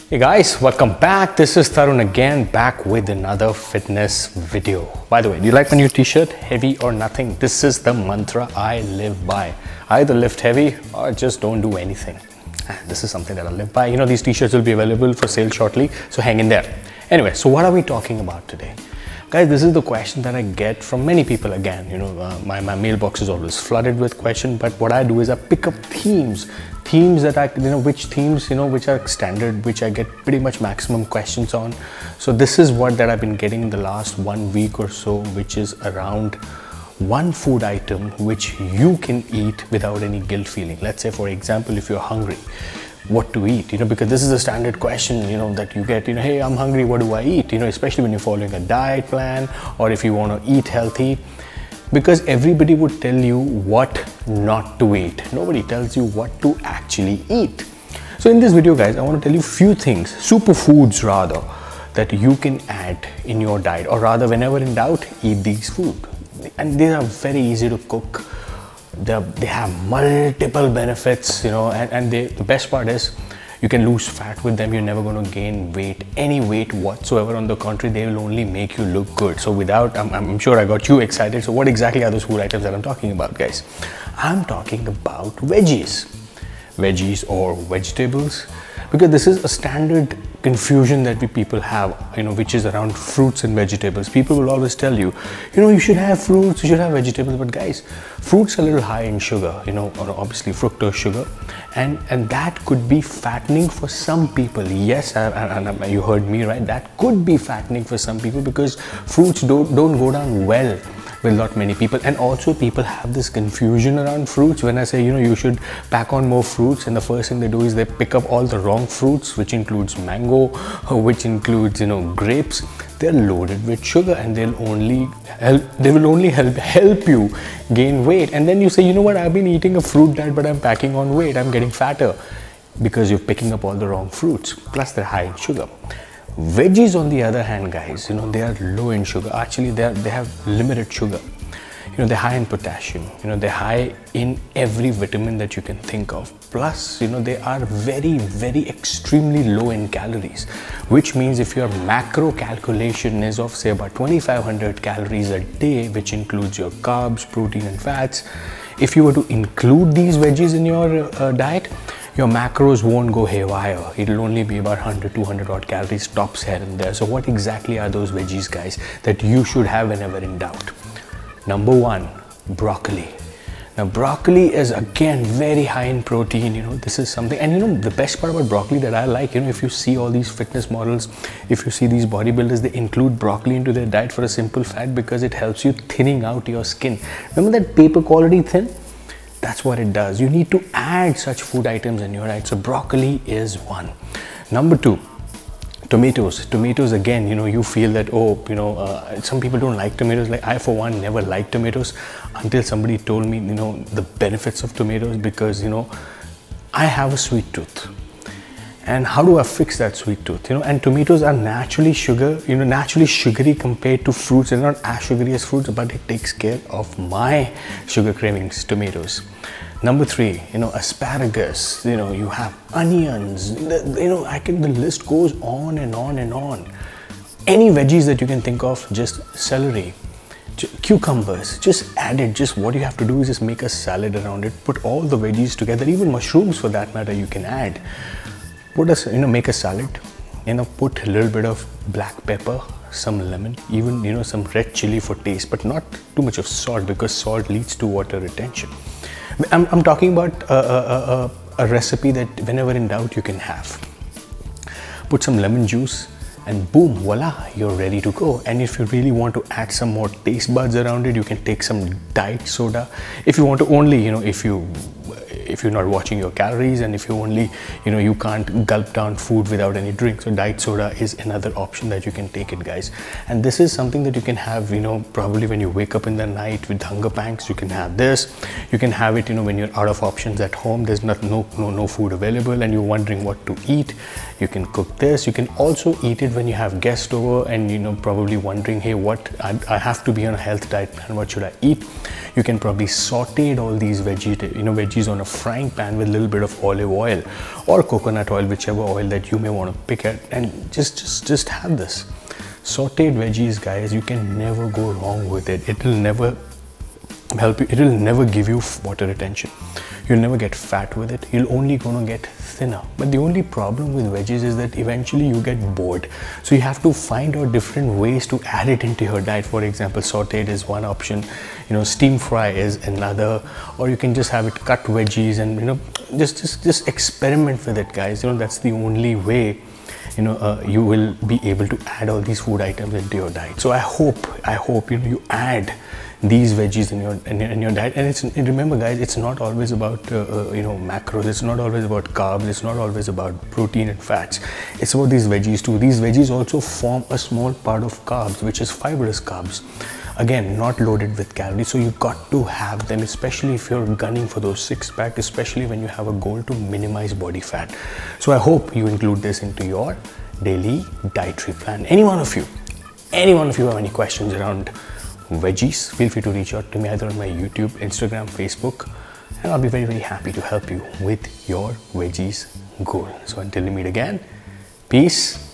Hey guys, welcome back. This is Tarun again, back with another fitness video. By the way, do you like my new t-shirt? Heavy or nothing. This is the mantra I live by. Either lift heavy or just don't do anything. This is something that I live by. You know, these t-shirts will be available for sale shortly, so hang in there. Anyway, so what are we talking about today? Guys, this is the question that I get from many people again. You know, my mailbox is always flooded with questions, but what I do is I pick up themes that I, which are standard, which I get pretty much maximum questions on. So this is what that I've been getting the last 1 week or so, which is around one food item which you can eat without any guilt feeling. Let's say, for example, if you're hungry, what to eat, because this is a standard question, that you get, hey, I'm hungry, what do I eat? Especially when you're following a diet plan or if you want to eat healthy, because everybody would tell you what not to eat. Nobody tells you what to actually eat. So in this video, guys, I want to tell you few things, superfoods rather, that you can add in your diet, or rather, whenever in doubt, eat these food. And they are very easy to cook. They have multiple benefits, and the best part is you can lose fat with them. You're never going to gain weight, any weight whatsoever. On the contrary, they will only make you look good. So I'm sure I got you excited. So what exactly are those food items that I'm talking about, guys? I'm talking about veggies or vegetables, because this is a standard confusion that people have, which is around fruits and vegetables. People will always tell you, you should have fruits, you should have vegetables, but guys, fruits are a little high in sugar, or obviously fructose sugar, and that could be fattening for some people. Yes, and you heard me right, that could be fattening for some people, because fruits don't go down well with not many people. And also people have this confusion around fruits. When I say, you should pack on more fruits, and the first thing they do is they pick up all the wrong fruits, which includes mango, which includes, grapes. They're loaded with sugar, and they will only help you gain weight. And then you say, what, I've been eating a fruit diet, but I'm packing on weight, I'm getting fatter, because you're picking up all the wrong fruits, plus they're high in sugar. Veggies, on the other hand, guys, they are low in sugar. Actually, they have limited sugar. They're high in potassium. They're high in every vitamin that you can think of. Plus, they are very, very extremely low in calories, which means if your macro calculation is of, say, about 2,500 calories a day, which includes your carbs, protein, and fats, if you were to include these veggies in your diet, your macros won't go haywire. It'll only be about 100, 200 odd calories tops here and there. So what exactly are those veggies, guys, that you should have whenever in doubt? Number one, broccoli. Now, broccoli is again very high in protein. This is something, and the best part about broccoli that I like, if you see all these fitness models, if you see these bodybuilders, they include broccoli into their diet for a simple fact, because it helps you thinning out your skin. Remember that paper quality thin? That's what it does. You need to add such food items in your diet. So broccoli is one. Number two, tomatoes. Tomatoes, again, you feel that, some people don't like tomatoes. Like I, for one, never liked tomatoes until somebody told me, the benefits of tomatoes, because, I have a sweet tooth. And how do I fix that sweet tooth? And tomatoes are naturally sugary compared to fruits. They're not as sugary as fruits, but it takes care of my sugar cravings, tomatoes. Number three, asparagus. You have onions. The list goes on and on and on. Any veggies that you can think of, just celery, cucumbers, just add it. Just what you have to do is just make a salad around it. Put all the veggies together, even mushrooms for that matter, you can add. Make a salad, put a little bit of black pepper, some lemon, even, some red chili for taste, but not too much of salt, because salt leads to water retention. I'm talking about a recipe that whenever in doubt you can have. Put some lemon juice and boom, voila, you're ready to go. And if you really want to add some more taste buds around it, you can take some diet soda. If you want to only, if you're not watching your calories, and if you only, you can't gulp down food without any drink, so diet soda is another option that you can take it, guys. And this is something that you can have, probably when you wake up in the night with hunger pangs, you can have this. You can have it, when you're out of options at home, there's no food available and you're wondering what to eat. You can cook this. You can also eat it when you have guests over and, probably wondering, hey, what, I have to be on a health diet plan, what should I eat? You can probably saute all these veggies on a frying pan with a little bit of olive oil or coconut oil, whichever oil that you may want to pick at, and just have this. Sauteed veggies, guys, you can never go wrong with it. It will never help you, it will never give you water retention. You'll never get fat with it. You're only gonna get thinner. But the only problem with veggies is that eventually you get bored. So you have to find out different ways to add it into your diet. For example, sauteed is one option, steam fry is another, or you can just have it cut veggies and just experiment with it, guys. That's the only way you will be able to add all these food items into your diet. So I hope you add these veggies in your diet. And remember, guys, it's not always about macros. It's not always about carbs. It's not always about protein and fats. It's about these veggies too. These veggies also form a small part of carbs, which is fibrous carbs. Again, not loaded with calories, so you got to have them, especially if you're gunning for those six-pack, especially when you have a goal to minimize body fat. So I hope you include this into your daily dietary plan. Any one of you have any questions around veggies, feel free to reach out to me either on my YouTube, Instagram, Facebook, and I'll be very, very happy to help you with your veggies goal. So until we meet again, peace